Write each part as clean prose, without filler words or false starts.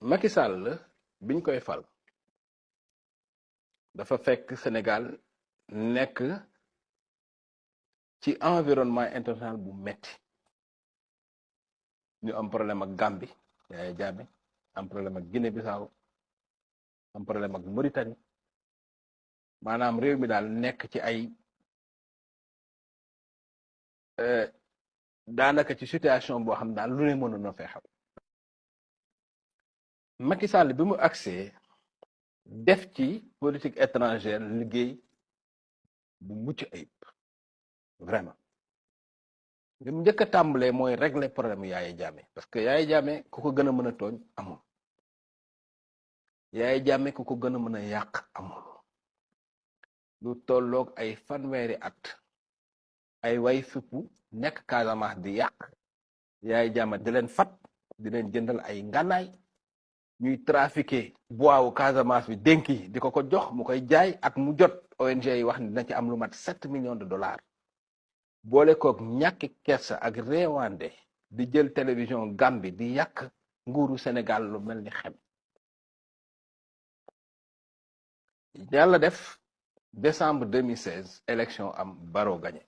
Macky Sall biñ koy fal dafa fekk Sénégal nekk ci environnement international bu metti ñu am problème ak Gambie Yaya Jammeh am problème ak Guinée-Bissau am problème ak Mauritanie maanaam réew mi daal nekk ci ay daanaka ci situation boo xam daal lu ne mënoon na fee xew Macky Sall bi mu agsee def ci politique étrangère liggéey bu mucc ayib vraiment li mu njëkk a tàmbalee mooy régler problème Yaya Jammeh parce que Yaya Jammeh ku ko gën a mën a tooñ amul Yaya Jammeh ku ko gën a mën a yàq amul lu tolloog ay fanweeri at ay way fippu nekk Casamance di yàq Yaya Jammeh di leen fat di leen jëndal ay ngànnaay ñuy trafiqué bois wu Casamance bi dénk yi di ko ko jox mu koy jaay at mu jot ONG yi wax ni dina ci am lu mat 7 millions de dollars boole koog ñàkki kersa ak réewande di jël télévision Gambie di yàq nguuru Sénégal lu mel ni xem yàlla def décembre 2016 élection am Barrow gagné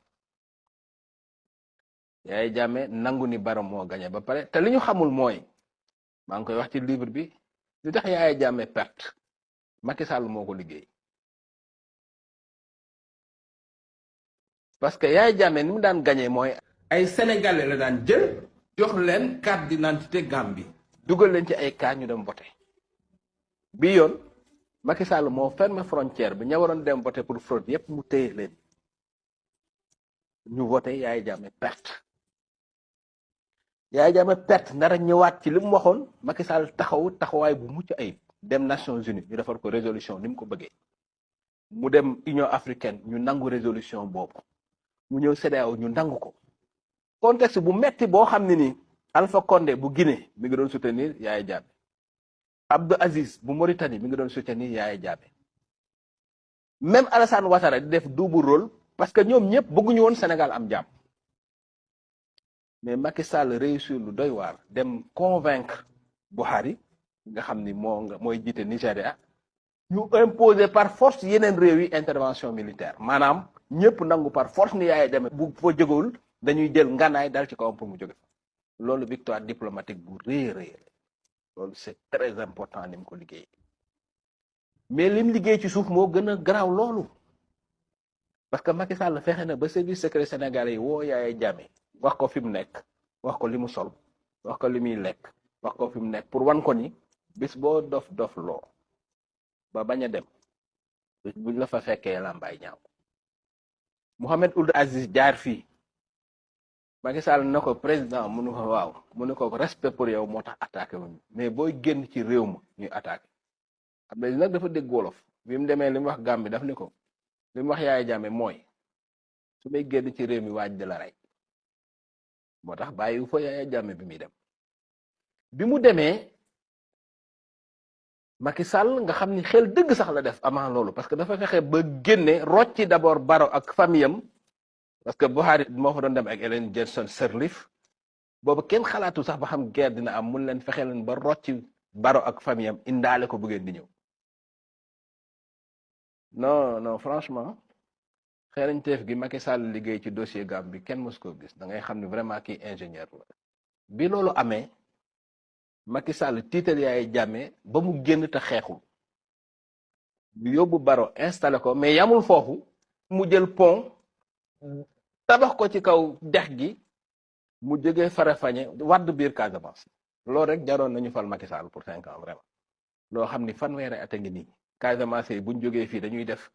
Yaya Jammeh nangu ni Barrow moo gagné ba pare te li ñu xamul mooy maa ngi koy wax ci livre bi li tax Yaya Jammeh perte Macky Sall moo ko liggéey parce que Yaya Jammeh ni mu daan gagné mooy ay sénégalais la daan jël jox leen carte d'identité Gambie dugal leen ci ay cas ñu dem voté bi yoon Macky Sall moo fermé frontière bi ña waroon dem voté pour fraude yépp mu téye leen ñu voté Yaya Jammeh perte Yaya Jammeh perte nar a ñëwaat ci li mu waxoon Macky Sall taxawaay bu mucc ayib dem Nations Unies ñu defar ko résolution ni mu ko bëggee mu dem Union africaine ñu nangu résolution boobu mu ñëw CEDEAO ñu nangu ko contexte bu metti boo xam ne ni Alpha Condé bu Guinée mi ngi doon soutenir Yaya Jammeh Abdou Aziz bu Mauritanie mi ngi doon soutenir Yaya Jammeh même Alassane Ouattara di def double rôle parce que ñoom ñëpp bëgguñu woon Sénégal am jàmm mais Macky Sall réussir lu doy waar dem convaincre Buhari nga xam ni mooy jiite Nigéria ñu imposer par force yeneen réew yi intervention militaire maanaam ñëpp nangu par force ni Yaya Jammeh bu fa jógewul dañuy jël ngànnaay dal ci kawam pour mu jóge loolu victoire diplomatique bu rëy loolu c'est très important ni mu ko liggéey mais lim liggéey ci suuf moo gën a garaaw loolu parce que Macky Sall fexe na ba service secret sénégalais yi woo Yaya Jammeh wax ko fi mu nekk wax ko li mu sol wax ko li muy lekk wax ko fi mu nekk pour wan ko ni bis boo dof loo ba bañ a dem buñ la fa fekkee làmbaay ñaaw Mohamed Ould Aziz jaar fii Macky Sall na ko président mu ne ko waaw mu ne ko respect pour yow moo tax attaqué wuñu mais booy génn ci réew ma ñuy attaqué xam ne nag dafa dégg wolof bi mu demee li mu wax Gambie daf ni ko li mu wax Yaya Jammeh mooy su may génn ci réew mi waaj di la rey moo tax bàyyiwu fa Yaya Jammeh bi muy dem bi mu demee Macky Sall nga xam ni xel dëgg sax la def avant loolu parce que dafa fexe ba génne rocci d'abord Barrow ak famiyam parce que Buhari moo fa doon dem ak Ellen Johnson Sirleaf boobu kenn xalaatu sax ba xam guerre dina am mun leen fexe leen ba rocci Barrow ak famiyam indaale ko bu ngeen di ñëw non franchement xeerañteef gi Macky Sall liggéey ci dossier Gambie bi kenn mës koo gis da ngay xam ne vraiment kii ingénieur la bi loolu amee Macky Sall tiital Yaya Jammeh ba mu génn te xeexul ñu yóbbu Barrow installé ko mais yamul foofu mu jël pont tabax ko ci kaw dex gi mu jógee Farafeñe wadd biir Casamance loolu rek jaroon nañu fal Macky Sall pour 5 ans vraiment loo xam ni fanweeri at a ngi nii Casamance yi buñ jógee fii dañuy def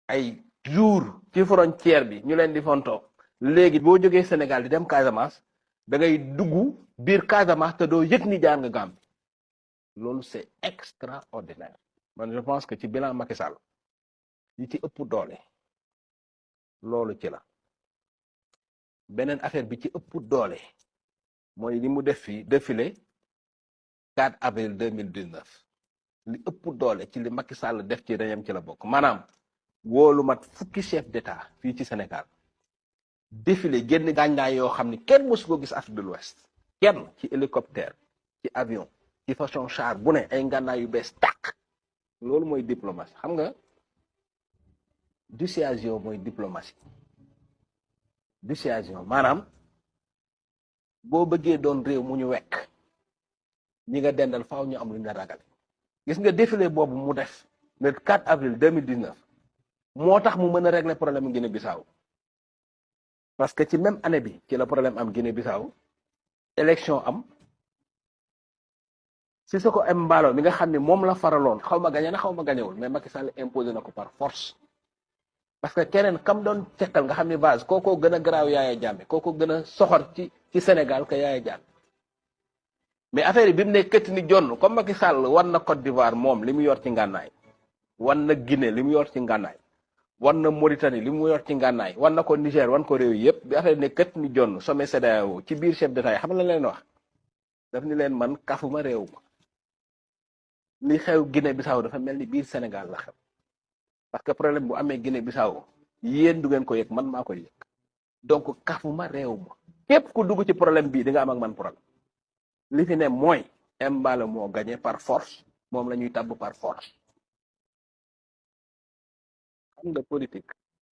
ay jour ci frontière bi ñu leen di fontoo léegi boo jógee Sénégal di dem Casamance da ngay dugg biir Casamance te doo yëg ni jaar nga Gambie loolu c'est extraordinaire man je pense que ci bilan Macky Sall yi ci ëpp doole loolu ci la beneen affaire bi ci ëpp doole mooy li mu def fii défilé 4 avril 2019 li ëpp doole ci li Macky Sall def ci réñam ci la bokk maanaam woolu mat fukki chef d'état fii ci Sénégal défilé génn gànnaay yoo xam ni kenn mësu ko gis Afrique de l'Ouest kenn ci hélicoptère ci avion ci ci façon char bu ne ay ngànnaay yu bees tàq loolu mooy diplomatie xam nga dissuasion mooy diplomatie dissuasion maanaam boo bëggee doon réew mu ñu wekk ñi nga dendal faaw ñu am lu ñu la ragal gis nga défilé boobu mu def le 4 avril 2019 moo tax mu mën a régler problème Guinée-Bissau parce que ci même année bi ci la problème am Guinée-Bissau élection am Sissoko Embalo mi nga xam ne moom la faraloon xaw ma gañe na xaw ma gañewul mais Macky Sall imposé na ko par force parce que keneen kam doon tekkal nga xam ne base kookoo gën a garaaw Yaya Jammeh kookoo gën a soxor ci Sénégal que Yaya Jammeh mais affaire yi bi mu ne këtt ni jonn comme Macky Sall war na Côte d'Ivoire moom li mu yor ci ngànnaay wan na Guinée li mu yor ci ngànnaay wan na Mauritanie li mu yor ci ngànnaay wan na ko Niger wan ko réew yëpp bi affaire ne kët ni jonn sommet CEDEAO ci biir chef d'État yi xam na leen wax daf ni leen man kafuma réew ma li xew Guinée-Bissau dafa mel ni biir Sénégal la xew parce que problème bu amee Guinée-Bissau yéen du ngeen ko yëg man maa koy yëg donc kafuma réew ma képp ku dugg ci problème bii di nga am ak man problème li fi ne mooy Embalo moo gagné par force moom la ñuy tabb par force xam nga politique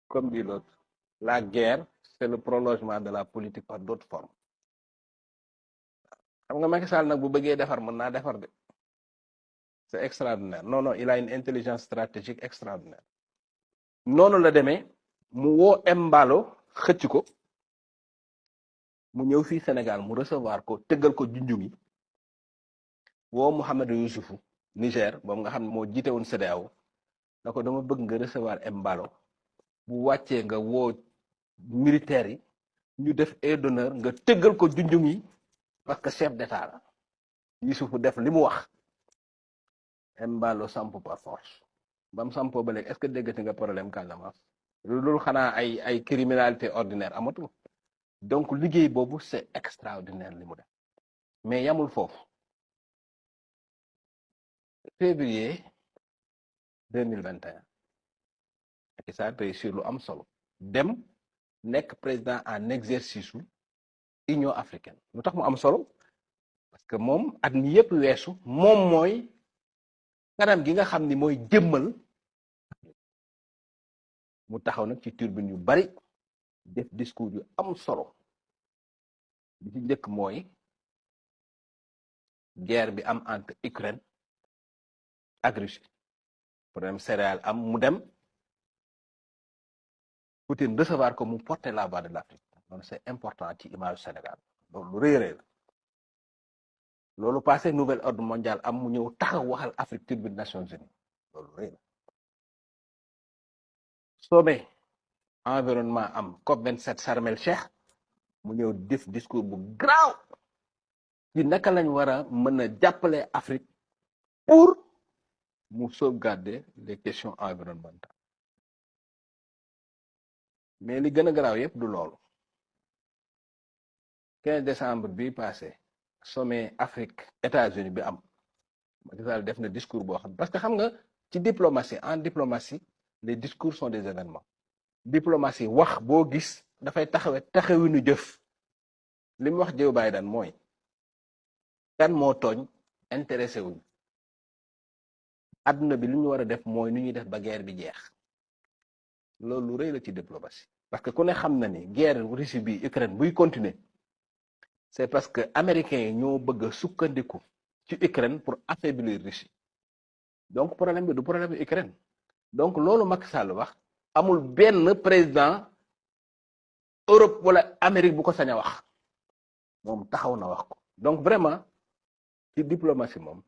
comme dit l'autre la guerre c'est le prolongement de la politique par d'autres formes xam nga Macky Sall nag bu bëggee defar mën naa defar de c'est extraordinaire non non il a une intelligence stratégique extraordinaire noonu la demee mu woo Embalo xëcc ko mu ñëw fii Sénégal mu recevoir ko tëggal ko junjum yi woo Mouhamadou Youssoufou Niger moom nga xam ne moo jiite woon CEDEAO na ko dama bëgg nga recevoir Embalo bu wàccee nga woo militaires yi ñu def aide d'honneur nga tëggal ko junjum yi parce que chef d'état la Youssoufou def li mu wax Embalo samp par force ba mu sampoo ba léegi est-ce que déggati nga problème Casamance loolu xanaa ay criminalité ordinaire amatul donc liggéey boobu c'est extraordinaire li mu def mais yamul foofu février 2021 Macky Sall réussir lu am solo dem nekk président en exercice u Union africaine lu tax mu am solo parce que moom at mi yëpp weesu moom mooy kanam gi nga xam ni mooy jëmmal mu taxaw nag ci turbine yu bari def discours yu am solo bi ci njëkk mooy guerre bi am entre Ukraine ak Russie problème céréales am mu dem Poutine recevoir ko mu porter la voix de l'Afrique loolu c'est important ci image Sénégal loolu lu rëy rëy la loolu passé nouvel ordre mondial am mu ñëw taxaw waxal Afrique tribune Nations Unies loolu rëy la sommet environnement am COP27 Sharm el Cheikh mu ñëw def discours bu graaw ci naka lañ war a mën a jàppale Afrique pour mu sauvegarder les questions environnementales mais li gën a garaaw yëpp du loolu 15 décembre bi passé sommet Afrique États-Unis bi am Macky Sall def na discours boo xam parce que xam nga ci diplomatie en diplomatie les discours sont des événements diplomatie wax boo gis dafay taxawinu jëf li mu wax Joe Biden mooy kan moo tooñ intéressé wuñ adduna bi li ñu war a def mooy nu ñuy def ba guerre bi jeex loolu lu rëy la ci diplomatie parce que ku ne xam na ni guerre Russie bi Ukraine buy continuer c'est parce que américains yi ñoo bëgg a sukkandiku ci Ukraine pour affaiblir Russie donc problème bi du problème Ukraine donc loolu Macky Sall wax amul benn président Europe wala Amérique bu ko sañ a wax moom taxaw na wax ko donc vraiment ci diplomatie moom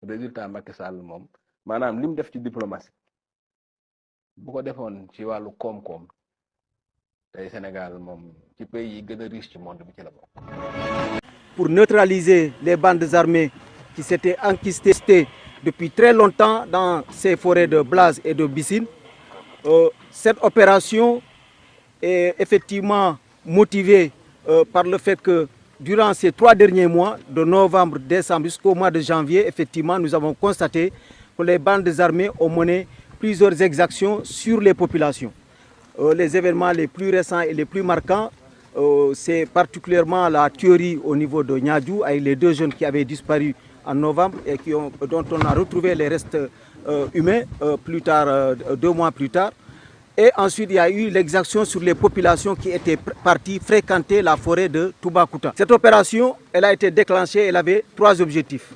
résultat Macky Sall moom maanaam li mu def ci diplomatie bu ko defoon ci wàllu koom-koom tey Sénégal moom ci pays yi gën a riche ci monde bi ci la bokk. Pour neutraliser les bandes armées qui s'étaient enquistées depuis très longtemps dans ces forêts de Blaze et de Bissine, cette opération est effectivement motivée par le fait que durant ces 3 derniers mois, de novembre, décembre jusqu'au mois de janvier, effectivement, nous avons constaté que les bandes armées ont mené plusieurs exactions sur les populations. Les événements les plus récents et les plus marquants, c'est particulièrement la tuerie au niveau de Niadiou avec les 2 jeunes qui avaient disparu en novembre et dont on a retrouvé les restes humains plus tard, 2 mois plus tard. Et ensuite, il y a eu l'exaction sur les populations qui étaient parties fréquenter la forêt de Toubacouta. Cette opération, elle a été déclenchée, elle avait 3 objectifs.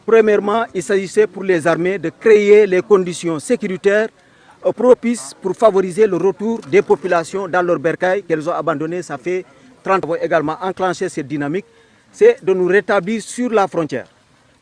Premièrement, il s'agissait pour les armées de créer les conditions sécuritaires propices pour favoriser le retour des populations dans leur bercail qu'elles ont abandonné. Ça fait 30 ans. Également enclenché cette dynamique, c'est de nous rétablir sur la frontière.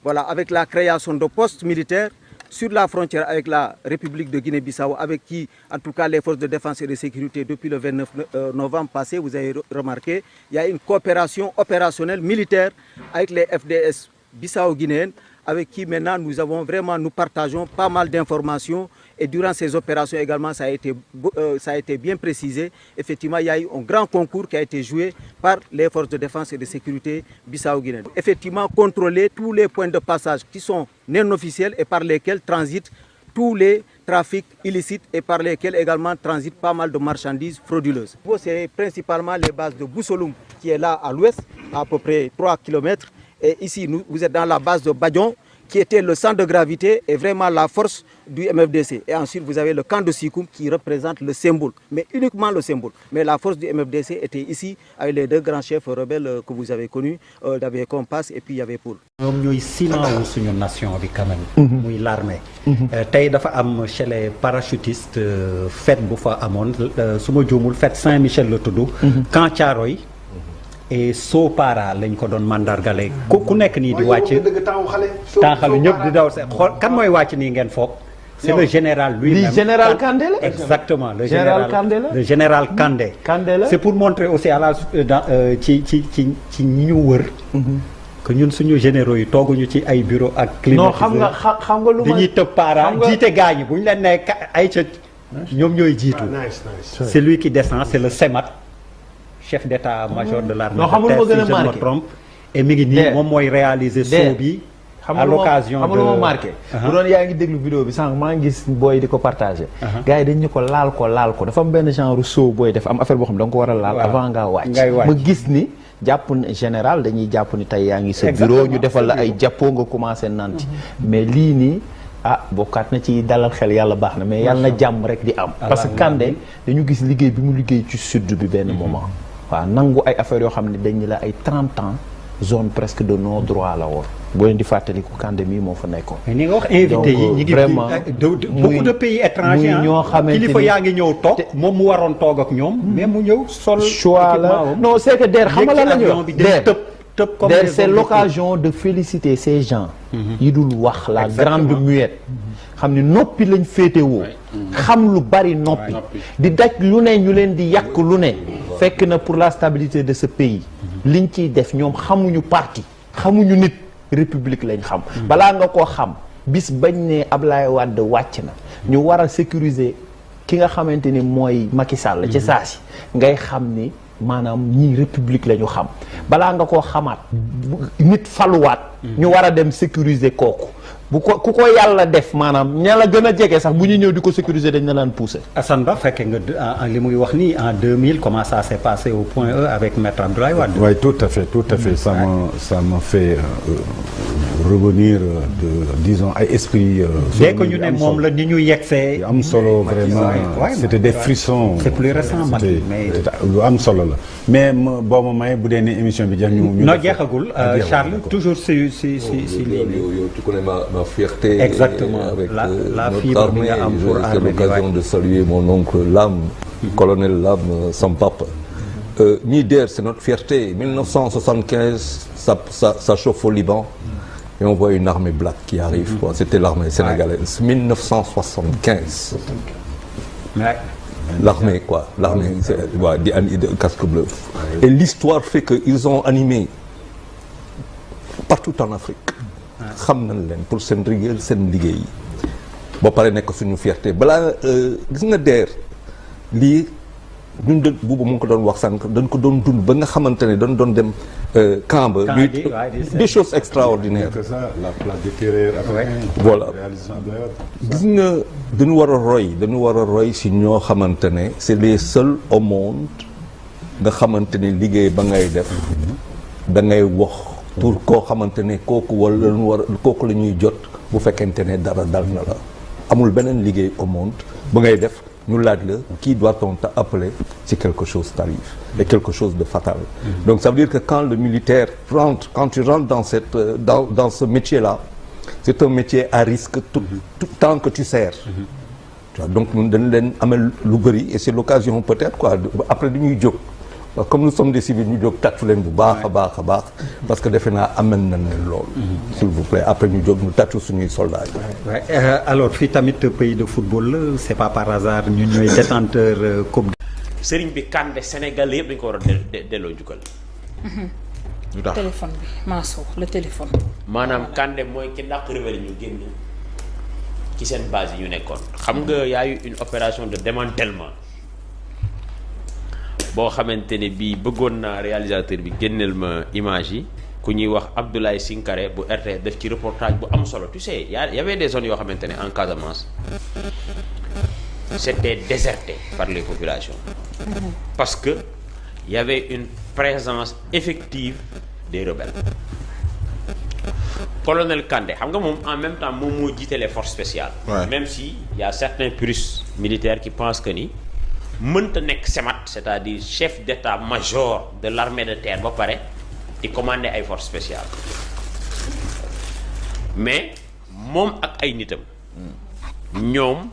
Voilà, avec la création de postes militaires sur la frontière avec la République de Guinée-Bissau, avec qui, en tout cas, les forces de défense et de sécurité, depuis le 29 novembre passé, vous avez remarqué, il y a une coopération opérationnelle militaire avec les FDS bissau-guinéennes, avec qui maintenant nous partageons pas mal d'informations. Et durant ces opérations également, ça a été bien précisé. Effectivement, il y a eu un grand concours qui a été joué par les forces de défense et de sécurité bissau-guinéennes. Effectivement, contrôler tous les points de passage qui sont non officiels et par lesquels transitent tous les trafics illicites et par lesquels également transitent pas mal de marchandises frauduleuses. C'est principalement les bases de Boussolum qui est là à l'ouest, à peu près 3 km. Et ici, vous êtes dans la base de Badion, qui était le centre de gravité et vraiment la force du MFDC. Et ensuite, vous avez le camp de Sikoum qui représente le symbole, mais uniquement le symbole. Mais la force du MFDC était ici avec les 2 grands chefs rebelles que vous avez connus, Davé Kompas et puis il y avait Paul. ñoom ñooy ciment wu suñu nation bi quand même. muy l'armée. tey dafa am chez les parachutistes fête bu fa amoon su ma juumul fête Saint-Michel la tudd. Camp Thiaroye et Sopara lañ ko doon mandargale ku nekk nii di wàcc. temps xale ñëpp di daw xool kan mooy wàcc nii ngeen foog. c'est le général lui-même. général Kandé la. exactement le général Kandé la. le général Kandé. Kandé la. c'est pour montrer aussi à la ci ñi ñu wër. que ñun suñu généraux yi tooguñu ci ay bureau ak. climatiseur non xam nga lu ma dañuy tëb para jiite gaañi bu ñu leen nee ay ca ñoom ñooy jiitu. c'est lui qui descend c'est le CEMAT. chef d'état-major de l'armée de terre, si je ne me trompe. Et mi ngi nii moom mooy réaliser saut bi à l'occasion de xam nga lu ma marqué. bu doon yaa ngi déglu vidéo bi sànq maa ngi gis booy di ko partagé. gars yi dañ ñu ko laal ko dafa am benn genre saut booy def am affaire boo xam ne da nga ko war a laal avant ngaa wàcc. ma gis ni jàpp ne général dañuy jàpp ni tey yaa ngi sa bureau ñu defal la ay jàppoo nga commencé nanti mais lii nii bokkaat na ci dalal xel yàlla baax na mais yàlla na jàmm rek di am. parce que Kandé dañu gis liggéey bi mu liggéey ci sud bi benn moment. waaw nangu ay affaires yoo xam ne dañu la ay 30 ans zone presque de non droit la woon boo leen di fàttaliku Kandé mii moo fa nekkoon. mais ni nga wax invité yi ñi ngi vraiment beaucoup de pays étrangers ñoo xamante ni kilifa yaa ngi ñëw toog moom mu waroon toog ak ñoom. mais mu ñëw sol. choix la non c'est que Der xam nga lan la ñu wax tëb comme Der c'est l'occasion de féliciter ces gens. yi dul wax la grande muette. xam ni noppi lañ féetewoo. xam lu bari noppi. di daj lu ne ñu leen di yàq lu ne. fekk na pour la stabilité de ce pays. liñ ciy def ñoom xamuñu parti. xamuñu nit république lañ xam. balaa nga koo xam bis bañ ne Ablaye Wade wàcc na. ñu war a sécuriser ki nga xamante ni mooy Macky Sall. ci saa si ngay xam ni maanaam ñii république la ñu xam. balaa nga koo xamaat nit faluwaat. ñu war a dem sécuriser kooku. bu ko ku ko yàlla def maanaam ña la gën a jege sax bu ñu ñëw di ko sécuriser dañ la laan pousser. Assane Ba fekkee nga li muy wax nii en 2000 comment ça s'est passé au point E avec Maître Abdoulaye Wade. Oui, tout à fait ça m'a fait revenir disons ay esprit. dès que ñu ne moom la ni ñu yegsee. am solo vraiment c'était des frissons. c'est plus récent Macky mais lu am solo la mais boo ma may bu dee ne émission bi jeex ñu. non jeexagul Charles toujours si yow tu connais ma fierté. Exactement. Avec la notre fibre armée. J'ai l'occasion de saluer mon oncle Lam, colonel Lam, son papa. Nider, c'est notre fierté. 1975, ça chauffe au Liban. Et on voit une armée black qui arrive. C'était l'armée sénégalaise. 1975. L'armée, quoi. L'armée, de casque bleu. Et l'histoire fait qu'ils ont animé partout en Afrique. xam nañ leen pour seen rigueur seen liggéey ba pare nekk suñu fierté balaa gis nga Der lii ñun de buubu mu ngi ko doon wax sànq dañ ko doon dund ba nga xamante ne dañ doon dem camp ba des choses extraordinaires. C'est ça, la place de terreur voilà gis nga dañu war a roy si ñoo xamante ne c'est les seuls au monde nga xamante ne liggéey ba ngay def da ngay wax pour koo xamante ne kooku wala lu war kooku la ñuy jot bu fekkente ne dara dal na la amul beneen liggéey au monde ba ngay def ñu laaj la qui doit-on t'appeler si quelque chose t'arrive et quelque chose de fatal. Donc ça veut dire que quand le militaire rentre, quand tu rentres dans ce métier-là, c'est un métier à risque tout tant que tu sers. Tu vois, donc ñun dañ leen amel lu bëri et c'est l'occasion peut-être quoi après dañuy jóg comme nous sommes des civils ñu jóg tàccu leen bu baax a baax a baax parce que defe naa amel nañ leen loolu. s'il vous plaît après ñu jóg ñu tàccu suñuy soldats yi. alors fii tamit pays de football la c'est pas par hasard ñun ñooy détenteur coupe. sëriñ bi Kandé Sénégal yëpp dañu ko war a delloo njukkal. lu tax téléphone bi Mansour le téléphone. maanaam Kandé mooy ki dàq révélé ñu génn ci seen base yi ñu nekkoon. xam nga y a eu une opération de démantèlement boo xamante ne bii bëggoon naa réalisateur bi génneel ma image yi ku ñuy wax Abdoulaye Sinkare bu RTS def ci reportage bu am solo tu sais y avait des zones yoo xamante ne en Casamance c'était déserté par les populations. Parce que y avait une présence effective des rebelles. Colonel Kandé xam nga moom en même temps moom moo jiite les forces spéciales. Même si y a certains puristes militaires qui pensent que ni mënta nekk SEMAT c'est-à-dire chef d'état-major de l'armée de terre ba pare di commander ay forces spéciales mais moom ak ay nitam ñoom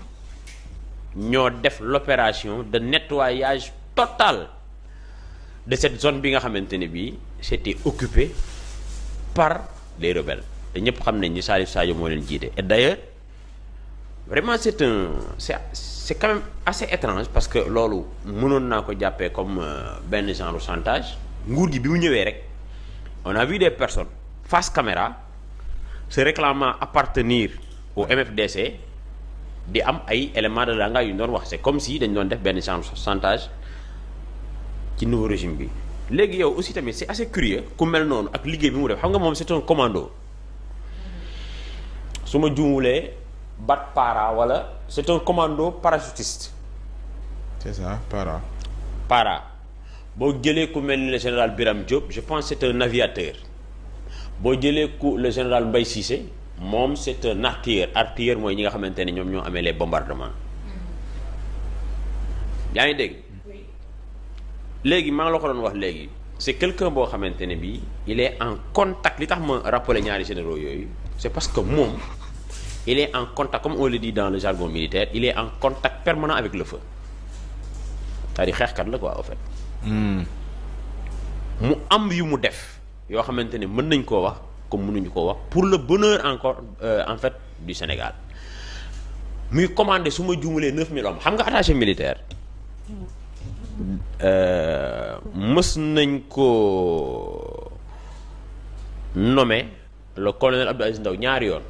ñoo def l'opération de nettoyage total de cette zone bi nga xamante ne bii c'était occupé par les rebelles te ñëpp xam nañ ni Salif Sadio moo leen jiite et d'ailleurs vraiment c'est quand même assez étrange parce que loolu mënoon naa ko jàppee comme benn genre chantage nguur gi bi mu ñëwee rek on a vu des personnes face caméra se réclamant appartenir au MFDC di am ay éléments de langage yu ñu doon wax c'est comme si dañ doon def benn genre chantage ci nouveau régime bi léegi yow aussi tamit c'est assez curieux ku mel noonu ak liggéey bi mu def xam nga moom c'est un commando su ma juumulee bat para wala c'est un commando parachutiste. C'est ça, para boo jëlee ku mel ni le général Biram Diop je pense c'est un aviateur boo jëlee ku le général Mbaye Cissé moom c'est un artilleur mooy ñi nga xamante ne ñoom ñoo amee les bombardements yaa ngi dégg léegi maa ngi la ko doon wax léegi c'est quelqu'un boo xamante ne bii il est en contact li tax ma rappeler ñaari généraux yooyu c'est parce que moom il est en contact comme on le dit dans le jargon militaire il est en contact permanent avec le feu c'est-à-dire xeexkat la quoi en fait mu am yu mu def yoo xamante ne mën nañ koo wax comme mënuñu koo wax pour le bonheur encore en fait du Sénégal muy commandé su ma juumalee 9000 hommes xam nga attaché militaire mës nañ ko nommé le colonel Abdou Aziz Ndaw ñaari yoon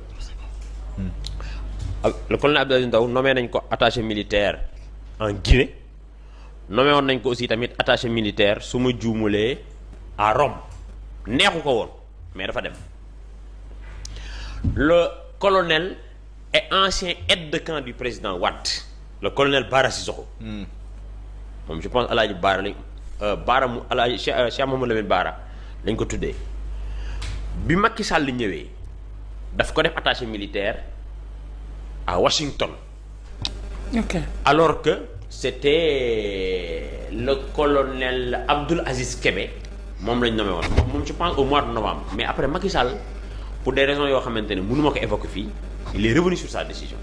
le colonel Abdou Aziz Ndaw nommé nañ ko attaché militaire en Guinée nommé woon nañ ko aussi tamit attaché militaire su ma juumulee à Rome neexu ko woon mais dafa dem le colonel est ancien aide de camp du président Wade le colonel Bara Sissoko moom je pense alaaji Bara lañ Bara mu alaaji Cheikh Mamadou Lamine Bara lañ ko tuddee bi Macky Sall ñëwee daf ko def attaché militaire à Washington. Ok. Alors que c'était le colonel Abdoul Aziz Kébé moom lañ nommé woon moom je pense au mois de novembre mais après Macky Sall pour des raisons yoo xamante ne mënu ma ko évoquer fii il est revenu sur sa décision.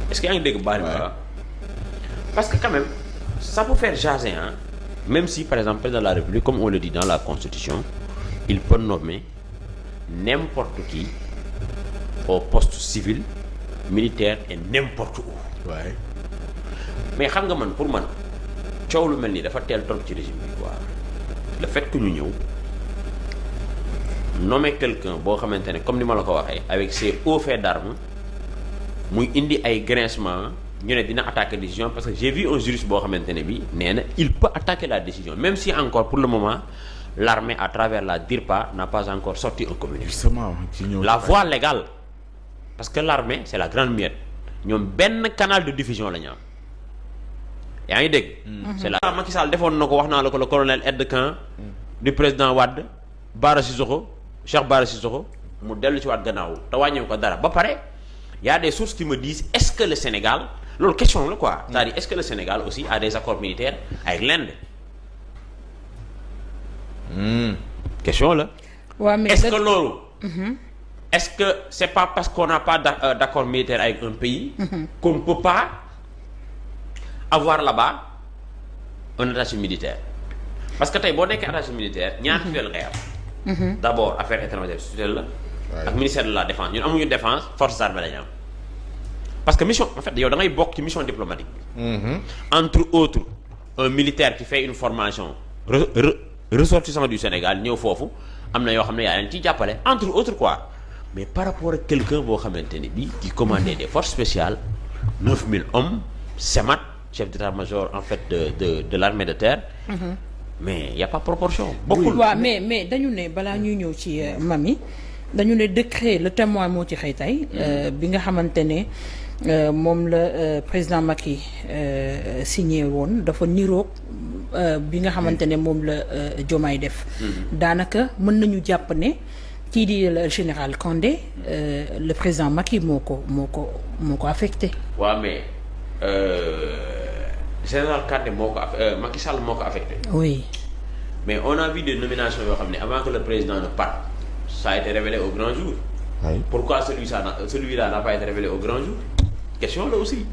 Est-ce que yaa ngi dégg baal ma parce que quand même ça peut faire jaser hein même si par exemple président de la République comme on le dit dans la Constitution il peut nommer n'importe qui au poste civil militaire et n'importe où. Ouais. Mais xam nga man pour man coow lu mel nii dafa teel trop ci régime bi quoi le fait que ñu ñëw nommer quelqu'un boo xamante ne comme ni ma la ko waxee avec ses hauts faits d'armes muy indi ay grincement ñu ne dina attaquer décision parce que j'ai vu un juriste boo xamante ne bi nee na il peut attaquer la décision même si encore pour le moment l'armée à travers la DIRPA n'a pas encore sorti un communiqué. Justement, la voie légale parce que l'armée c'est la grande muette ñoom benn canal de diffusion la ñu am yaa ngi dégg. c'est la Macky Sall defoon na ko wax naa la ko le colonel aide de camp du président Wade Bara Sissoko Cheikh Bara Sissoko mu dellu ci waat gannaaw te wàññeeku ko dara ba pare y a des sources qui me disent est-ce que le Sénégal loolu question la quoi c'est-à-dire est-ce que le Sénégal aussi a des accords militaires avec l'Inde question la est-ce que loolu est-ce que c'est pas parce qu'on n'a pas d'accord militaire avec un pays qu'on ne peut pas avoir là-bas un attaché militaire parce que tey boo nekkee attaché militaire ñaar tutelle ngay am d'abord affaires étrangères tutelle la ak ministère de la défense ñun amuñu défense forces armées lañu am parce que mission en fait yow da ngay bokk ci mission diplomatique entre autres un militaire qui fait une formation ressortissant du Sénégal ñëw foofu am na yoo xam ne yaa leen ciy jàppale entre autres quoi mais par rapport ak quelqu'un boo xamante ne bii qui commandait des forces spéciales 9000 hommes CEMAT chef d'état-major en fait de l'armée de terre mais y a pas proportion bokkul waaw mais dañu ne balaa ñuy ñëw ci Mamy dañu ne décret le témoin moo ci xëy tey bi nga xamante ne moom la président Macky signé woon dafa niroog bi nga xamante ne moom la Diomaye def daanaka mën nañu jàpp ne kii di le général Kandé le président Macky moo ko affecté waaw mais général Kandé moo ko Macky Sall moo ko affecté oui mais on a vu des nominations yoo xam ne avant que le président ne parte ça a été révélé au grand jour pourquoi celui-là n'a pas été révélé au grand jour question là aussi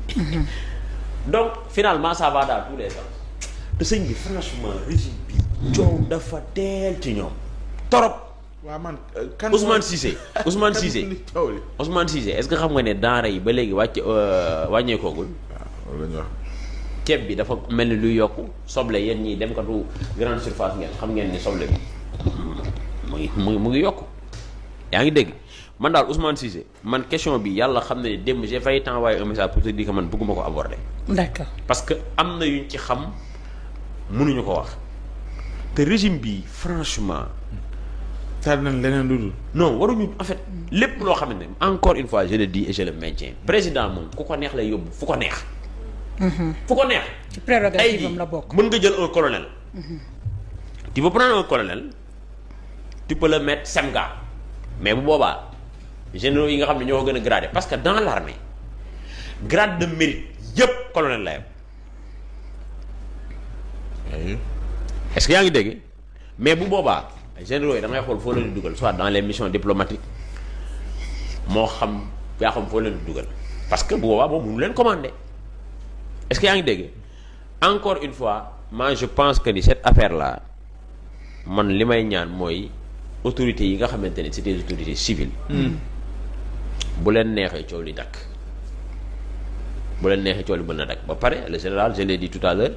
donc finalement ça va dans tous les sens te sëñ bi franchement régime bi coow dafa teel ci ñoom torop waaw man Ousmane Cissé est-ce que xam nga ne denrée yi ba léegi wàññeekoogul ceeb bi dafa mel ni luy yokku soble yéen ñii dem katu grande surface ngeen xam ngeen ni soble bi mu ngi yokku yaa ngi dégg man daal Ousmane Cissé man question bi yàlla xam ne démb j'ai failli t'envoyer un message pour te dire que man bëgguma ko aborder. D'accord. parce que am na yuñ ci xam mënuñu ko wax te régime bi franchement. taal nañ leneen lu dul. non waruñu en fait lépp loo xam ne encore une fois je le dis et je le maintiens président moom ku ko neex lay yóbbu fu ko neex. fu ko neex. ci prérogative am la bokk mën nga jël un colonel. tu peux prendre un colonel tu peux le mettre semga mais bu boobaa généraux yi nga xam ne ñoo gën a gradé parce que dans l'armée grade de mérite yëpp colonel la yam est-ce que yaa ngi dégg mais bu boobaa généraux yi da ngay xool foo leen di dugal soit dans les missions diplomatiques moo xam yaa xam foo leen di dugal parce que bu boobaa moom mënu leen commander est-ce que yaa ngi dégg encore une fois moi je pense que ni cette affaire là man li may ñaan mooy autorités yi nga xamante ne c'est des autorités civiles bu leen neexee coow li dakk bu leen neexee coow li mën na dakk ba pare le général je l'ai dit tout à l'heure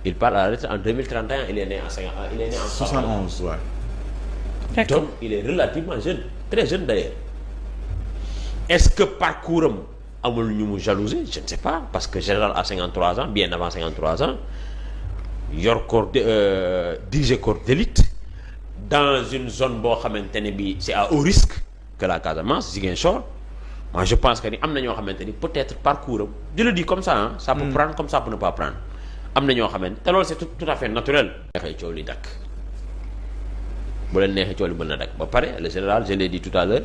il part à la retraite en 2031 il est né en 71 ouais. donc il est relativement jeune très jeune d'ailleurs est-ce que parcours am amul ñu mu jalouser je ne sais pas parce que général à 53 ans bien avant 53 ans yor corps diriger corps d'élite dans une zone boo xamante ne bi c'est à haut risque que la Casamance Ziguinchor moi je pense que ni am na ñoo xamante ni peut-être parcours am je le dis comme ça hein, ça peut prendre comme ça peut ne pas prendre am na ñoo xamante te loolu c'est tout à fait naturel neexee coow li dakk bu leen neexee coow li mën na dakk ba pare le général je l'ai dit tout à l'heure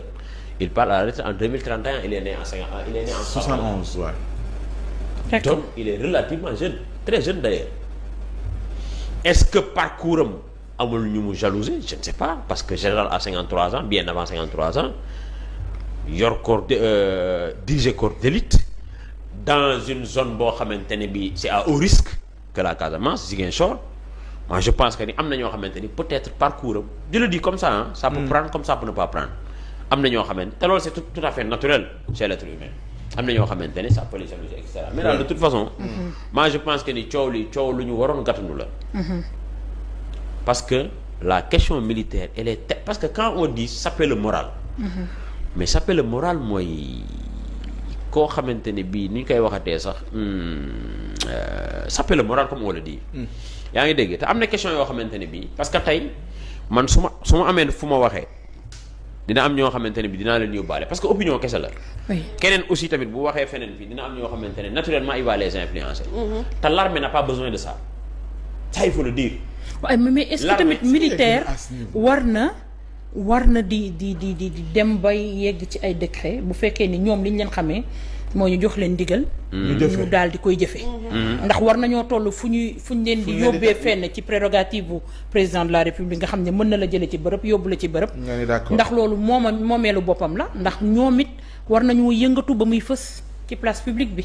il part à la retraite en 2031 il est né en 71 ouais. donc il est relativement jeune très jeune d'ailleurs est-ce que parcours am amul ñu mu jalouser je ne sais pas parce que général à 53 ans bien avant 53 ans yor corps diriger corps d'élite dans une zone boo xamante ne bi c'est à haut risque que la Casamance Ziguinchor moi je pense que ni am na ñoo xamante ni peut-être parcours am je le dis comme ça hein, ça peut prendre comme ça peut ne pas prendre am na ñoo xamante te loolu c'est tout à fait naturel chez l'être humain am na ñoo xamante ne ça peut les jalouser et cetera mais daal de toute façon moi je pense que ni coow lu ñu waroon gàttandu la parce que la question militaire elle est parce que quand on dit saper le moral mais saper le moral mooy koo xamante ne bii ni ñu koy waxatee sax saper le moral comme on le dit yaa ngi dégg te am na question yoo xamante ne bii parce que tey man su ma amee fu ma waxee dina am ñoo xamante ne bi dinaa leen yóbbaale parce que opinion kese la keneen aussi tamit bu waxee feneen fii dina am ñoo xamante ne naturellement il va les influencer te l'armée n'a pas besoin de ça il faut le dire waaye mais est-ce que tamit militaire war na di dem bay yegg ci ay décret bu fekkee ni ñoom liñ leen xamee moo ñu jox leen ndigal. ñu daal di koy jëfe ndax war nañoo toll fu ñu leen di yóbbee fenn ci prérogative bu président de la république nga xam ne mën na la jële ci bërëb yóbbu la ci bërëb. ndax loolu moomeelu boppam la ndax ñoom it war nañoo yëngatu ba muy fës ci place publique bi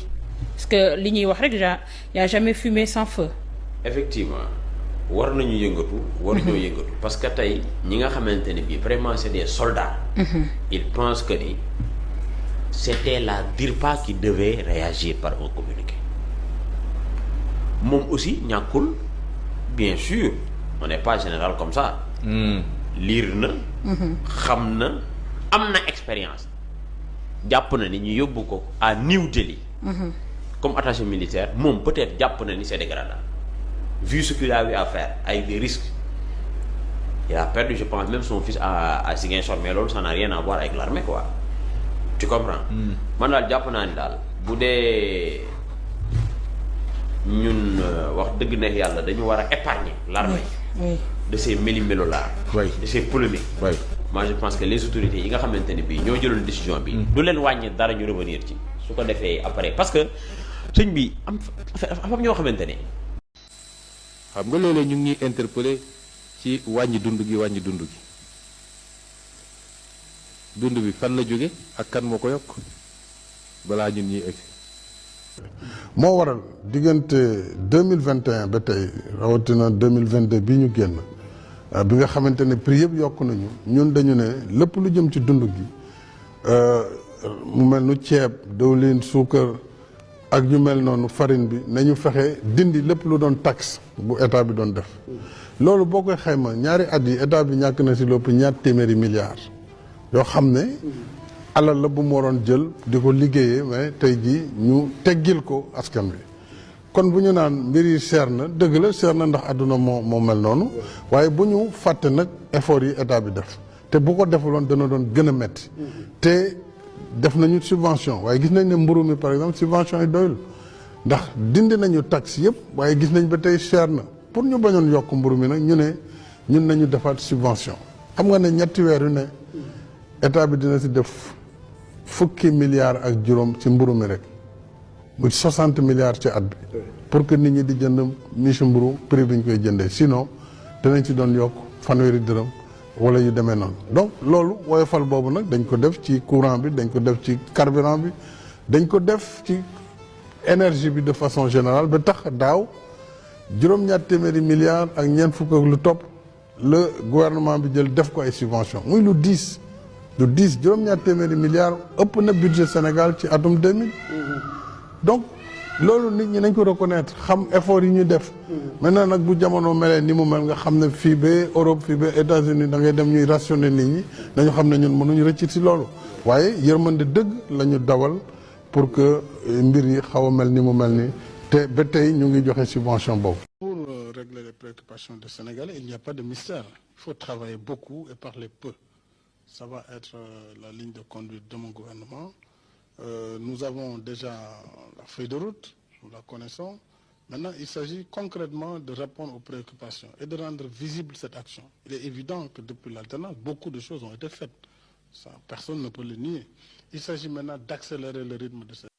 parce que li ñuy wax rek y a jamais fumée sans feu. effectivement war nañu yëngatu. waruñoo yëngatu parce que tey ñi nga xamante ne bii vraiment c'est des soldats. ils pensent que ni c'était la DIRPA qui devait réagir par un communiqué moom aussi ñàkkul bien sûr on n'est pas général comme ça. lire na. xam na am na expérience. jàpp na ni ñu yóbbu ko à New Delhi. comme attaché militaire moom peut-être jàpp na ni c'est dégradant. vu ce qu'il a eu à faire avec des risques il a perdu je pense même son fils à Ziguinchor mais loolu ça n'a rien à voir avec l'armée quoi tu comprends. man daal jàpp naa ni daal bu dee ñun wax dëgg neex yàlla dañu war a épargner l'armée de ces méli-mélo là de ces polémiques moi je pense que les autorités yi nga xamante ne bii ñoo jëloon décision bi du leen wàññi dara ñu revenir ci su ko defee après parce que sëñ bi am ñoo xamante ne xam nga léeg-léeg ñu ngi ñuy interpellé ci wàññi dund gi dund bi fan la jóge ak kan moo ko yokk balaa ñun ñuy egsi. moo waral diggante 2021 ba tey rawatina 2022 bii ñu génn bi nga xamante ne prix yëpp yokk nañu ñun dañu ne lépp lu jëm ci dund gi mu mel nu ceeb diwlin suukar ak ñu mel noonu farine bi nañu fexe dindi lépp lu doon taxe bu état bi doon def loolu boo koy xayma ñaari at yi état bi ñàkk na si lépp ñaar téeméeri milliards yoo xam ne alal la bu mu waroon jël di ko liggéeyee mais tey jii ñu teggil ko askan bi kon bu ñu naan mbir yi seer na dëgg la seer na ndax àdduna moo mel noonu waaye bu ñu fàtte nag effort yi état bi def te bu ko defuloon dana doon gën a metti te def nañu subvention waaye gis nañ ne mburu mi par exemple subvention yi doyul ndax dindi nañu taxe yëpp waaye gis nañ ba tey cher na pour ñu bañoon yokk mburu mi nag ñu ne ñun nañu defaat subvention xam nga ne ñetti weer yu ne état bi dina si def fukki milliards ak juróom ci mburu mi rek muy 60 milliards ci at bi pour que nit ñi di jënd miche mburu prix bi ñu koy jëndee sinon dinañ ci doon yokk fanweeri dërëm wala yu demee noonu donc loolu woyofal boobu nag dañ ko def ci courant bi dañ ko def ci carburant bi dañ ko def ci énergie bi de façon générale ba tax daaw juróom-ñaar téeméeri milliards ak ñeent fukk ak lu topp le gouvernement bi jël def ko ay subvention muy lu 10 juróom-ñaar téeméeri milliards ëpp na budget Sénégal ci atum 2000 donc loolu nit ñi nañ ko reconnaître xam effort yi ñu def maintenant nag bu jamono melee ni mu mel nga xam ne fii ba Europe fii ba États-Unis da ngay dem ñuy rationner nit ñi dañu xam ne ñun mënuñu rëcc ci loolu waaye yërmande dëgg la ñu dawal pour que mbir yi xaw a mel ni mu mel ni te ba tey ñu ngi joxe subvention boobu. Pour régler les préoccupations des Sénégalais il n'y a pas de mystère il faut travailler beaucoup et parler peu ça va être la ligne de conduite de mon gouvernement. Nous avons déjà la feuille de route, nous la connaissons. Maintenant, il s'agit concrètement de répondre aux préoccupations et de rendre visible cette action. Il est évident que depuis l'alternance, beaucoup de choses ont été faites. Ça, personne ne peut le nier. Il s'agit maintenant d'accélérer le rythme de cette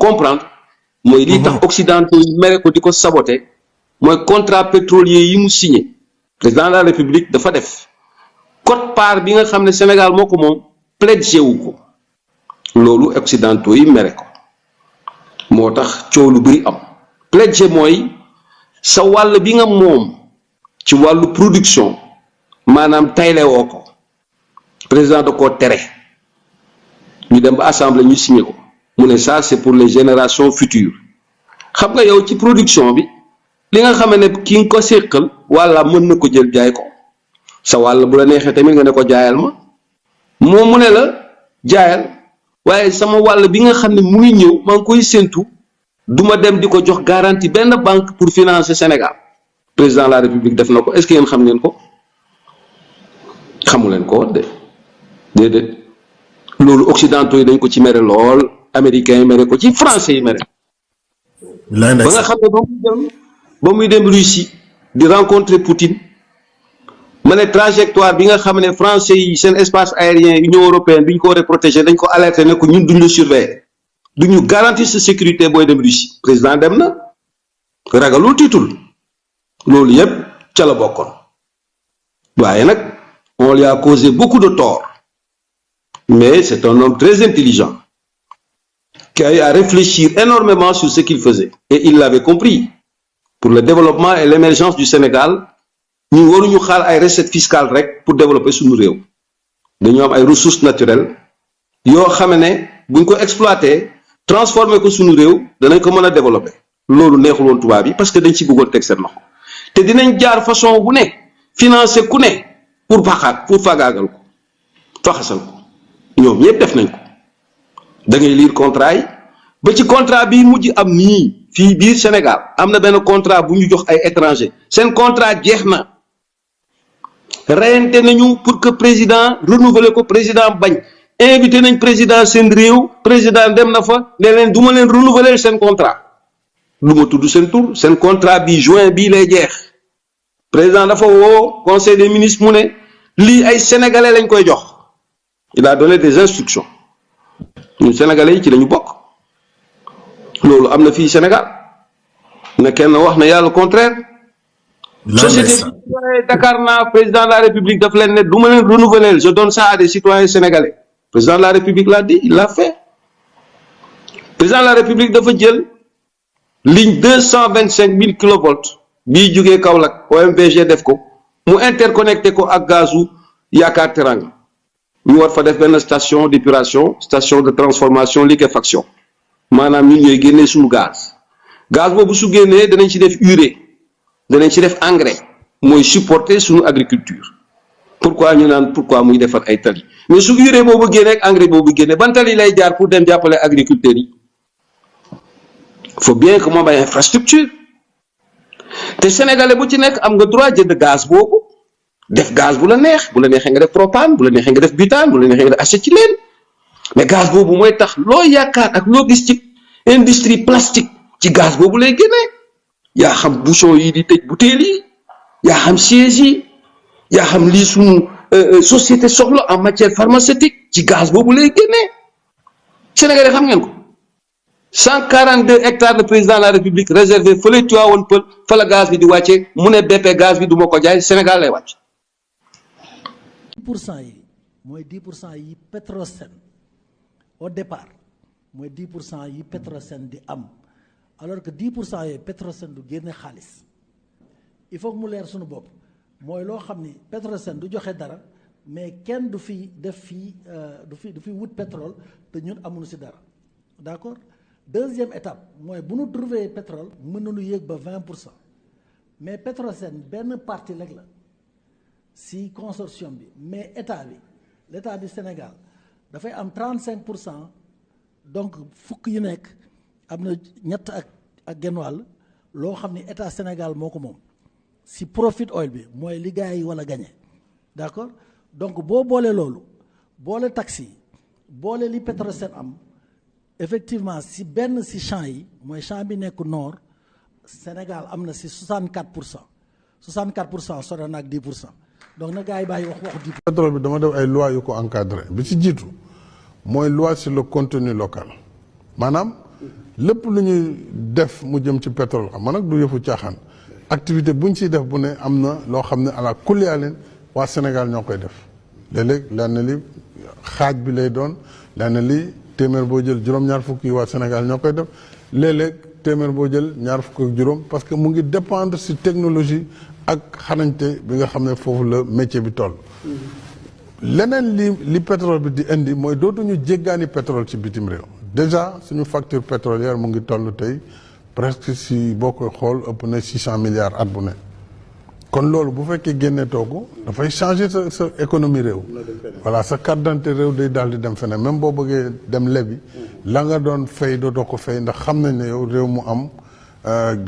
comprendre mooy lii tax occidentaux yi mere ko di ko saboter mooy contrat pétrolier yi mu signé président de la république dafa def quote-part bi nga xam ne Sénégal moo ko moom pledgé wu ko loolu occidentaux yi mere ko moo tax coow lu bëri am pledgé mooy sa wàll bi nga moom ci wàllu production maanaam tayle woo ko président da koo tere ñu dem ba assemblée ñu signé ko mu ne ça c'est pour les générations futures xam nga yow ci production bi li nga xam ne ki nga ko séqal walla mën na ko jël jaay ko sa wàll bu la neexee tamit nga ne ko jaayal ma moom mu ne la jaayal waaye sama wàll bi nga xam ne mu ngi ñëw maa ngi koy séntu duma dem di ko jox garantie benn banque pour financer Sénégal président de la République def na ko est-ce que yéen xam ngeen ko xamu leen ko de déedéet loolu occidentaux yi dañ ko ci mere lool américains yi mere ko ci français yi mere ba nga xam ne ba muy dem Russie di rencontrer Poutine ma ne trajectoire bi nga xam ne français yi seen espace aérien Union européenne bi ñu ko war a protéger dañ ko alerter ne ko ñun duñ la surveiller duñu garantir sa sécurité booy dem Russie président dem na ragalul tiitul loolu yépp ca la bokkoon waaye nag on lui a causé beaucoup de tort mais c'est un homme très intelligent qui a eu à réfléchir énormément sur ce qu'il faisait et il l'avait compris pour le développement et l'émergence du Sénégal ñu waruñu xaar ay recettes fiscales rek pour développer suñu réew dañoo am ay ressources naturelles yoo xam ne buñ ko exploiter transformer ko suñu réew danañ ko mën a développer loolu neexul woon tubaab yi parce que dañ ci bëggoon teg seen loxo te dinañ jaar façon bu ne financer ku ne pour fagaagal ko faxasal ko ñoom ñëpp def nañ ko da ngay lire contrat yi ba ci contrat bi mujj am nii fii biir Sénégal am na benn contrat bu ñu jox ay étranger seen contrat jeex na reyante nañu pour que président renouveler ko président bañ invité nañ président seen réew président dem na fa ne leen du ma leen renouveler seen contrat lu ma tudd seen tur seen contrat bi juin bii lay jeex président dafa woo conseil des ministres mu ne lii ay sénégalais lañ koy jox il a donné des instructions ñun sénégalais yi ci lañu bokk loolu am na fii Sénégal na kenn wax na yàlla contraire société bi Dakar naa président de la République daf leen ne du ma leen renouveler je donne ça à des citoyens sénégalais président de la République l'a dit il l'a fait président de la République dafa jël ligne 225 000 kilovolts bii jugee Kaolack OMVG def ko mu interconnecté ko ak gazu Yaakaar Teranga ñu war fa def benn station d'épuration station de transformation liquéfaction maanaam ñun ñooy génnee suñu gaz boobu su génnee danañ ci def urée danañ ci def engrais mooy supporter suñu agriculture pourquoi ñu naan pourquoi muy defar ay tali mais su urée boobu génnee ak engrais boobu génnee ban tali lay jaar pour dem jàppale agriculteurs yi faut bien que moom ay infrastructure te sénégalais bu ci nekk am nga droit jënd gaz boobu def gaz bu la neexee nga def propane bu la neexee nga def butane bu la neexee nga def acétylène mais gaz boobu mooy tax loo yaakaar ak loo gis ci industrie plastique ci gaz boobu lay génnee yaa xam bouchon yi di tëj bouteille yi yaa xam siège yi yaa xam lii suñu société soxla en matière pharmaceutique ci gaz boobu lay génnee sénégalais xam ngeen ko 142 hectares de président de la République réservé fële Tivaouane Peulh fa la gaz bi di wàccee mu ne BP gaz bi du ma ko jaay Sénégal lay wàcc. 10% yi mooy 10% yi Petrosen au départ mooy 10% yi Petrosen di am alors que 10% yi Petrosen du génne xaalis il faut que mu leer suñu bopp mooy loo xam ni Petrosen du joxe dara mais kenn du fi def fii du fi wut pétrole te ñun amuñu si dara d'accord. Deuxième étape mooy bu ñu trouver pétrole mën nañu yéeg ba 20% mais Petrosen benn partie rek la si consortium bi mais état bi l'état du Sénégal dafay am 35% donc fukk yu nekk am na ñett ak genn wàll loo xam ni état Sénégal moo ko moom si profit oil bi mooy li gars yi wala gagné d'accord donc boo boolee loolu boole taxi boole li Petrosen am. Effectivement si benn si champ yi mooy champ bi nekk nord Sénégal am na si 64% sore na ak 10% donc na gars yi bàyyi wax 10%. pétrole bi dama def ay loi yu ko encadré bi ci jiitu mooy loi sur le contenu local maanaam lépp lu ñuy def mu jëm ci pétrole xam nga nag du yëfu caaxaan activité buñ ciy def bu ne am na loo xam ne ala kulli leen waa Sénégal ñoo koy def léeg-léeg lenn li xaaj bi lay doon lenn li téeméer boo jël juróom-ñaar fukk yi waa Sénégal ñoo koy def léeg-léeg téeméer boo jël ñaar fukk ak juróom parce que mu ngi dépendre ci technologie ak xarañte bi nga xam ne foofu la métier bi toll. leneen li pétrole bi di indi mooy dootuñu jéggaani pétrole ci bitim réew déjà suñu facture pétrolière mu ngi toll tey presque si boo koy xool ëpp na 600 milliards at bu ne. kon loolu bu fekkee génnee toogu dafay changer sa économie réew. voilà sa carte d'identité réew day daal di dem feneen même boo bëggee dem lebi la nga doon fay dootoo ko fay ndax xam nañ ne yow réew mu am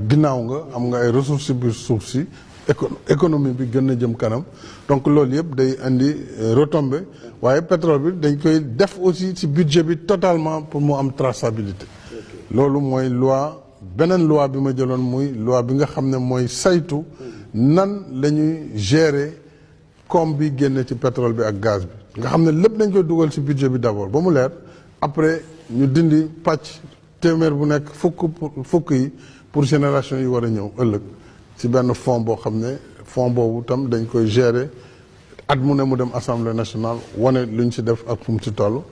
ginnaaw nga am nga ay ressources biir suuf si économie bi gën a jëm kanam donc loolu yëpp day indi retombée waaye pétrole bi dañ koy def aussi ci budget bi totalement pour mu am traçabilité. loolu mooy loi beneen loi bi ma jëloon muy loi bi nga xam ne mooy saytu. nan la ñuy gérer koom bi génne ci pétrole bi ak gaz bi nga xam ne lépp dañ koy dugal ci budget bi d'abord ba mu leer après ñu dindi pàcc téeméer bu nekk fukk yi pour génération yi war a ñëw ëllëg ci benn fonds boo xam ne fonds boobu tam dañ koy gérer at mu ne mu dem assemblée nationale wane lu ñu ci def ak fu mu ci toll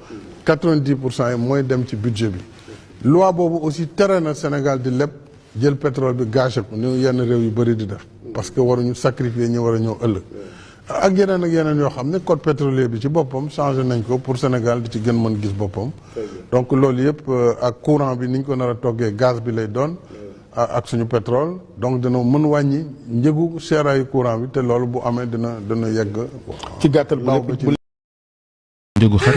90% yi mooy dem ci budget bi loi boobu aussi tere na Sénégal di leb jël pétrole bi gagé ko ni yenn réew yu bëri di def parce que waruñu sacrifier ñi war a ñëw ëllëg ak yeneen yoo xam ne code pétrolier bi ci boppam changé nañ ko pour Sénégal di ci gën mën gis boppam donc loolu yëpp ak courant bi ni ñu ko nar a toggee gaz bi lay doon ak suñu pétrole donc dina mën wàññi njëgu seeraayu courant bi te loolu bu amee dina yegg ci gàttal baaw ba ci njëgu xar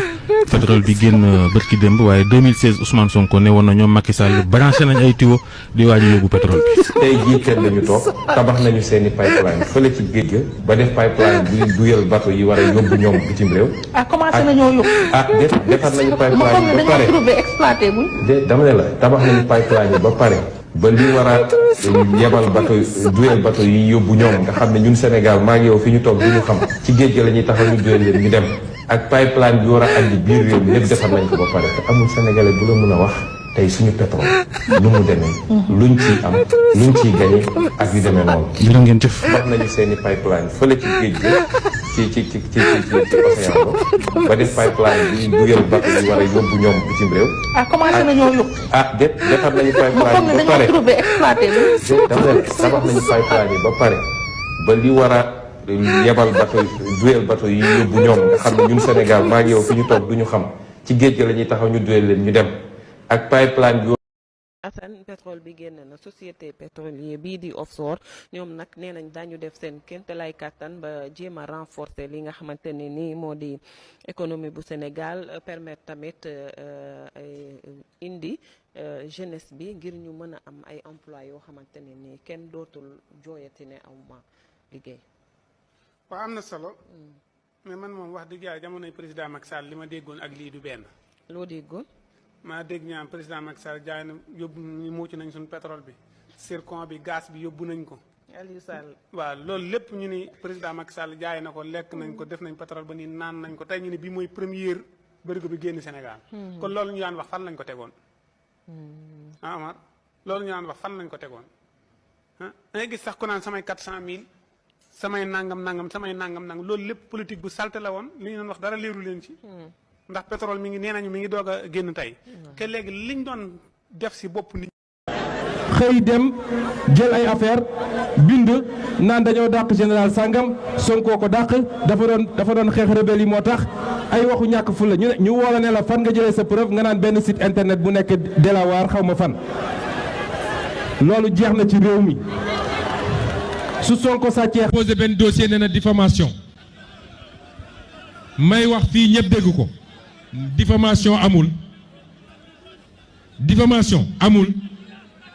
pétrole bi génn bërki démb waaye 2016 Ousmane Sonko ne woon na ñoom Macky Sall branché nañ ay tuyau di waaj a yóbbu pétrole bi. tey jii kenn lañu toog tabax nañu seeni pipeline fële ci géej ga ba def pipeline bi duyal bateau yi war a yóbbu ñoom bitim réew. commencé nañoo yóbbu. defar nañu pipeline yi ba pare exploité buñ. dama ne la tabax nañu pipeline yi ba pare ba li war a yebal bateau duyal bateau yi yóbbu ñoom nga xam ne ñun Sénégal maa ngi yow fi ñu toog du ñu xam ci géej ga la ñuy taxaw ñu duyal leen ñu dem. ak pipeline bi war a andi biir réew mi lépp defar nañ ko ba pare te amul sénégalais bu la mën a wax tey suñu pétrole lu mu demee luñ ciy am luñ ciy gagné ak yu demee noonu. jërë ngeen jëf. wax nañu seeni pipeline fële ci géej gi ci océan ba def pipeline bi duyal bateau yi war a yóbbu ñoom bitim réew. commencé nañoo yóbbu. defar nañu pipeline yi ba pare dama ne tabax nañu pipeline yi ba pare ba li war a yebal bateau duyal bateau yi yóbbu ñoom nga xam ne ñun Sénégal maa ngi yow fi ñu toog du ñu xam ci géej ga la ñuy taxaw ñu duyal leen ñu dem ak pipeline bi. Assane pétrole bi génn na société pétrolier bii di offshore ñoom nag nee nañ daañu def seen kéemtalaay kàttan ba jéem a renforcer li nga xamante ne nii moo di économie bu Sénégal permettre tamit indi jeunesse bi ngir ñu mën a am ay emploi yoo xamante ne nii kenn dootul jooyati ne awma liggéey. waaw am na solo mais man moom wax dëgg yàlla jamonoy président Macky Sall li ma déggoon ak lii du benn. loo déggoon. maa dégg ñaan président Macky Sall jaay na yóbbu ñu mucc nañ suñu pétrole bi zircon bi gaz bi yóbbu nañ ko. Aliou Sall. waaw loolu lépp ñu ni président Macky Sall jaay na ko lekk nañ ko def nañ pétrole ba ni naan nañ ko tey ñu ne bii mooy première bërigo bi génn Sénégal. kon loolu ñu daan wax fan lañ ko tegoon. ah Omar loolu ñu daan wax fan lañ ko tegoon ah da ngay gis sax ku naan samay 400000. samay nangam loolu lépp politique bu salte la woon li ñu doon wax dara leeru leen ci. ndax pétrole mi ngi nee nañu mi ngi doog a génn tey. te léegi liñ doon def si bopp nit. xëy dem jël ay affaire bind naan dañoo dàq général sangam Sonko ko dàq dafa doon xeex rebelle yi moo tax ay waxu ñàkk fu la ñu woo ne la fan nga jëlee sa preuve nga naan benn site internet bu nekk Delaware xaw ma fan. loolu jeex na ci réew mi. su Sonko sàccee posé benn dossier nee na diffamation may wax fii ñëpp dégg ko diffamation amul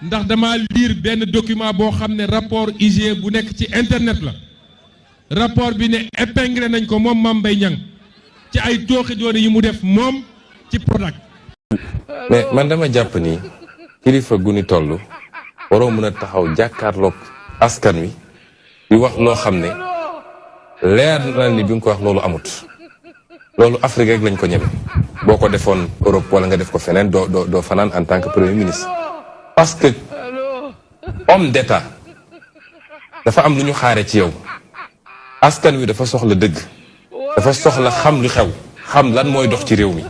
ndax dama lire benn document boo xam ne rapport IGE bu nekk ci internet la rapport bi ne épinglé nañ ko moom Mame Mbaye Niang ci ay tooxi doone yi mu def moom ci Prodac. mais man dama jàpp ni kilifa gu ni toll waroo mën a taxaw jàkkaarloog askan wi di wax loo xam ne leer na ni bi nga ko wax loolu amut loolu Afrique rek lañ ko ñeme boo ko defoon Europe wala nga def ko feneen doo fanaan en tant que premier ministre. parce que homme d'état dafa am lu ñu xaare ci yow askan wi dafa soxla dëgg dafa soxla xam lu xew xam lan mooy dox ci réew mi.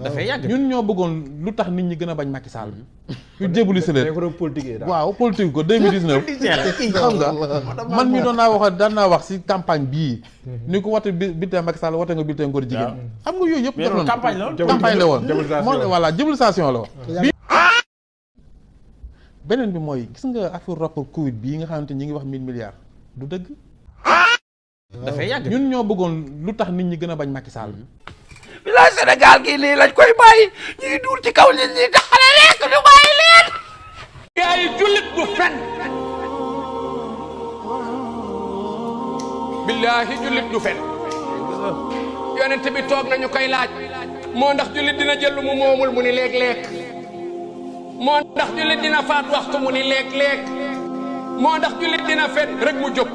dafay yàgg ñun ñoo bëggoon lu tax nit ñi gën a bañ Macky Sall ñu jébuli si leen waaw politique ko 2019 xam nga man mi daan naa wax si campagne bii ni ko wate bulletin Macky Sall wate nga bulletin ngóor jigéen xam nga yooyu yëpp def nañu campagne la woon voilà diabolisation la woon beneen bi mooy gis nga affaire rapport Covid bii nga xamante ñi ngi wax 1000 milliards du dëgg dafay yàgg ñun ñoo bëggoon lu tax nit ñi gën a bañ Macky Sall bilaay Sénégal gii lii lañ koy bàyyi ñuy duul ci kaw nit ñi taxale lekk ñu bàyyi leen yaay jullit du fen billaahi jullit du fen yonent bi toog nañu koy laaj moo ndax jullit dina jël lu mu moomul mu ni léeg-léeg moo ndax jullit dina faat waxtu mu ni léeg-léeg moo ndax jullit dina fen rek mu jóg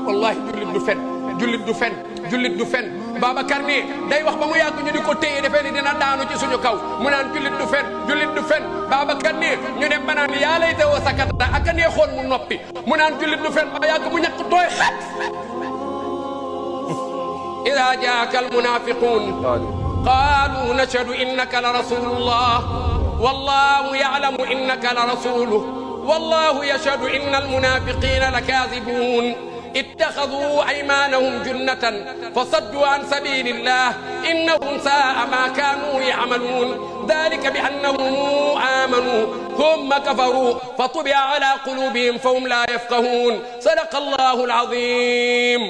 wallahi jullit du fen jullit du fen jullit du fen Babacar nii day wax ba mu yàgg ñu di ko téye defee ni dina daanu ci suñu kaw mu naan jullit du fen jullit du fen Babacar nii ñu dem ba naan yaa lay tawoo sakata ak a neexoon mu noppi mu naan jullit du fen ba yàgg mu ñàkk tooy xat ida jaaka almunafiqun qaalu nashhadu innaka la rasulullah wallahu ya'lamu innaka la rasuluh wallahu yashhadu inna almunafiqina lakazibun اتخذوا أيمانهم جنة فصدوا عن سبيل الله إنهم ساء ما كانوا يعملون ذلك بأنهم آمنوا ثم كفروا فطبع على قلوبهم فهم لا يفقهون صدق الله العظيم.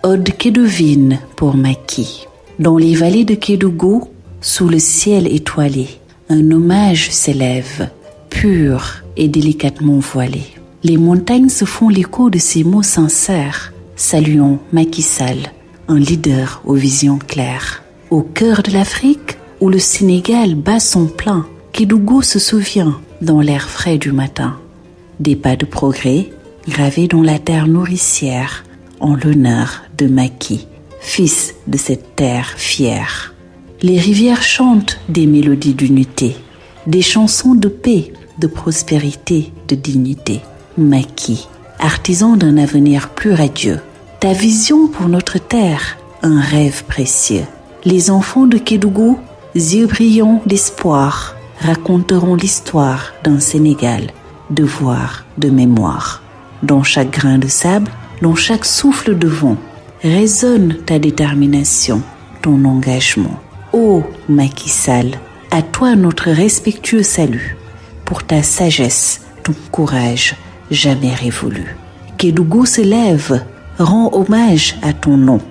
Ode kédovine pour Macky. Dans les vallées de Kédougou, sous le ciel étoilé, un hommage s'élève, pur et délicatement voilé. Les montagnes se font l'écho de ces mots sincères. Saluons Macky Sall, un leader aux visions claires. Au cœur de l'Afrique, où le Sénégal bat son plein, Kédougou se souvient dans l'air frais du matin. Des pas de progrès gravés dans la terre nourricière en l'honneur de Macky, fils de cette terre fière. Les rivières chantent des mélodies d'unité, des chansons de paix, de prospérité, de dignité. Macky, artisan d'un avenir plus radieux, ta vision pour notre terre, un rêve précieux. Les enfants de Kédougou, yeux brillants d'espoir, raconteront l'histoire d'un Sénégal, devoir de mémoire. Dans chaque grain de sable, dans chaque souffle de vent, résonne ta détermination, ton engagement. Ô Macky Sall, à toi notre respectueux salut, pour ta sagesse, ton courage jamais révolu. Kédougou se lève, rend hommage à ton nom,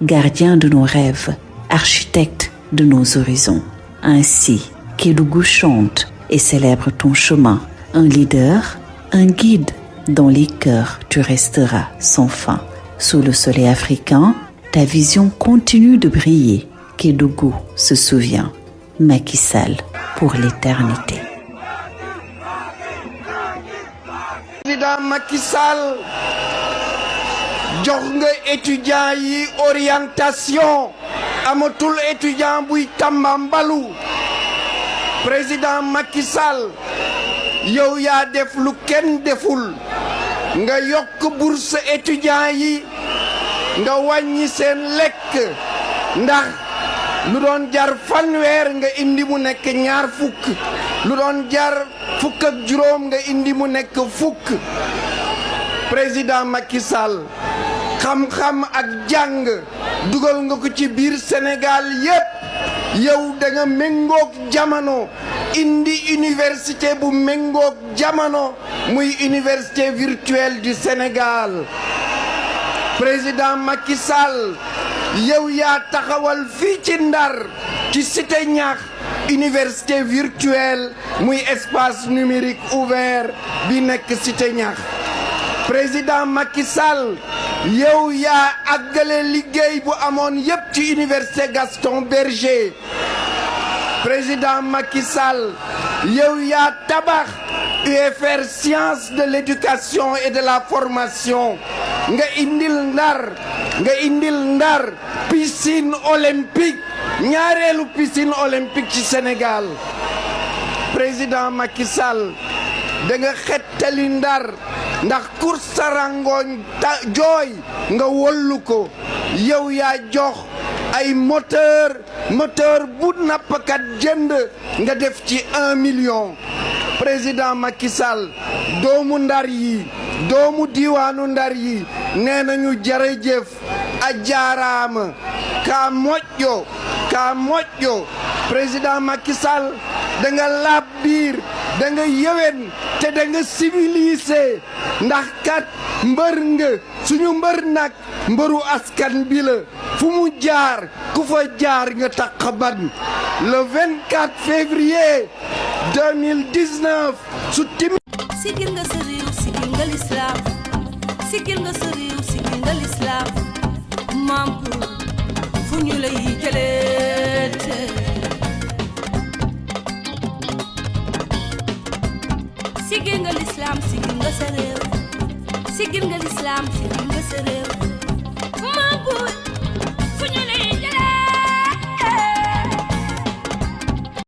gardien de nos rêves, architecte de nos horizons. Ainsi, Kédougou chante et célèbre ton chemin, un leader, un guide, dans les cœurs tu resteras sans fin. Sous le soleil africain, ta vision continue de briller. Kédougou se souvient. Macky Sall pour l'éternité. Président Macky Sall jox nga étudiant yi orientation amatul étudiant buy tambambalu. Président Macky Sall yow yaa def lu kenn deful nga yokk bourse étudiant yi nga wàññi seen lekk ndax lu doon jar fanweer nga indi mu nekk ñaar fukk lu doon jar fukk ak juróom nga indi mu nekk fukk. Président Macky Sall xam-xam ak jàng dugal nga ko ci biir Sénégal yépp yow da nga méngoog jamono indi université bu méngoog jamono muy université virtuelle du Sénégal. Président Macky Sall yow yaa taxawal fii ci Ndar ci cité ñax université virtuelle muy espace numérique ouvert bi nekk cité ñax. Président Macky Sall yow yaa àggale liggéey bu amoon yépp ci université Gaston Berger. Président Macky Sall yow yaa tabax UFR sciences de l'éducation et de la formation nga indil Ndar piscine olympique ñaareelu piscine olympique ci Sénégal président Macky Sall da nga xettali Ndar ndax course sarangooñ jooy nga wollu ko yow yaa jox ay moteur bu nappkat jënd nga def ci 1 million président Macky Sall doomu Ndar yi doomu diiwaanu Ndar yi nee nañu jërëjëf a jaaraama kaa moƴƴo président Macky Sall da nga laab biir da nga yëwen te da nga civilisé ndax kat mbër nga suñu mbër nag mbëru askan bi la fu mu jaar ku fa jaar nga taqaban le 24 février 2019 su tim sigil nga sa réew sigil nga lislaam sigil nga sa réew sigil nga lislaam maam fu ñu lay jëlee sigil nga lislaam sigil nga sa réew sigil nga lislaam sigil nga sa réew